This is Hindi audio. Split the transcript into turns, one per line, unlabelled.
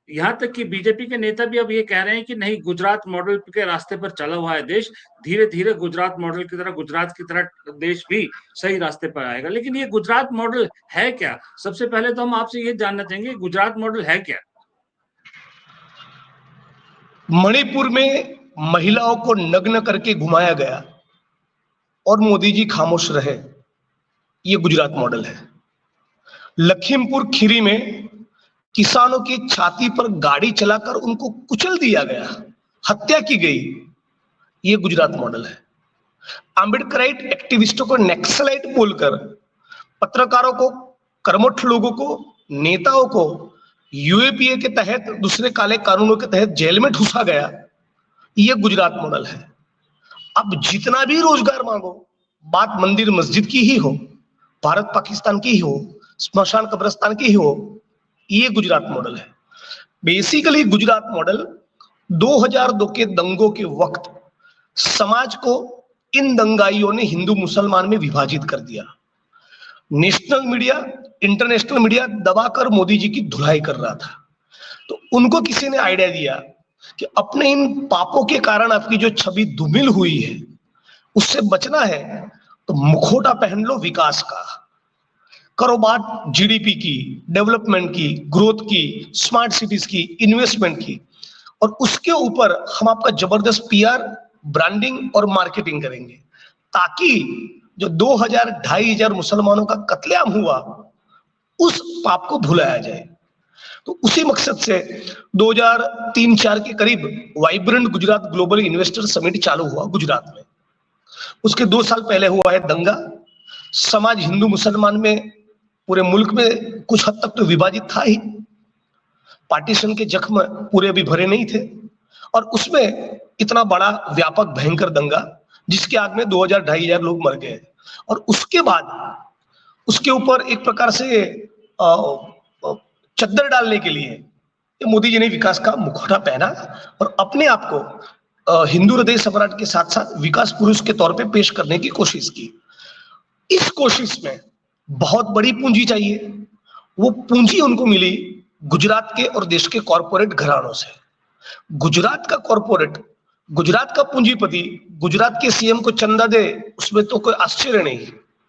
यहाँ तक कि बीजेपी के नेता भी अब ये कह रहे हैं कि नहीं, गुजरात मॉडल के रास्ते पर चला हुआ है देश, धीरे-धीरे गुजरात मॉडल की तरह, गुजरात की तरह देश भी सही रास्ते पर आएगा। लेकिन ये गुजरात मॉडल है क्या? सबसे पहले तो हम आपसे ये जानना चाहेंगे, गुजरात मॉडल है क्या?
मणिपुर में महिलाओं को नग्न करके घुमाया गया और मोदी जी खामोश रहे, ये गुजरात मॉडल है। लखीमपुर खीरी में किसानों की छाती पर गाड़ी चलाकर उनको कुचल दिया गया, हत्या की गई, ये गुजरात मॉडल है। आम्बेडकराइट एक्टिविस्टों को नक्सलाइट बोलकर पत्रकारों को, कर्मठ लोगों को, नेताओं को यूएपीए के तहत, दूसरे काले कानूनों के तहत जेल में ठूसा गया, ये गुजरात मॉडल है। अब जितना भी रोजगार मांगो, बात मंदिर मस्जिद की ही हो, भारत पाकिस्तान की ही हो, स्मशान कब्रिस्तान की ही हो, ये गुजरात मॉडल है। बेसिकली गुजरात मॉडल 2002 के दंगों के वक्त समाज को इन दंगाइयों ने हिंदू मुसलमान में विभाजित कर दिया। नेशनल मीडिया, इंटरनेशनल मीडिया दबाकर मोदी जी की धुलाई कर रहा था। तो उनको किसी ने आइडिया दिया कि अपने इन पापों के कारण आपकी जो छवि धूमिल हुई है, उससे बचना है तो मुखौटा पहन लो विकास का। करो बात जीडीपी की, डेवलपमेंट की, ग्रोथ की, स्मार्ट सिटीज की, इन्वेस्टमेंट की, और उसके ऊपर हम आपका जबरदस्त पीआर, ब्रांडिंग और मार्केटिंग करेंगे, ताकि जो 2,000-2,500 मुसलमानों का कत्लेआम हुआ, उस पाप को भुलाया जाए। तो उसी मकसद से 2003-4 के करीब vibrant Gujarat global investor summit चालू हुआ गुजरात में। उसके 2 साल पहले हुआ है दंगा। समाज हिंदू मुसलमान में पूरे मुल्क में कुछ हद तक तो विभाजित था ही, पार्टीशन के जख्म पूरे अभी भरे नहीं थे, और उसमें इतना बड़ा व्यापक भयंकर दंगा जिसके आग में 2,000-2,500 लोग मर गए। और उसके बाद उसके ऊपर एक प्रकार से चद्दर डालने के लिए मोदी जी ने विकास का मुखौटा पहना और अपने आप को हिंदू हृदय सम्राट के साथ साथ विकास पुरुष के तौर पे पेश करने की कोशिश की। इस कोशिश में बहुत बड़ी पूंजी चाहिए, वो पूंजी उनको मिली गुजरात के और देश के कॉरपोरेट घरानों से। गुजरात का कॉरपोरेट, गुजरात का पूंजीपति गुजरात के सीएम को चंदा दे, उसमें तो कोई आश्चर्य नहीं।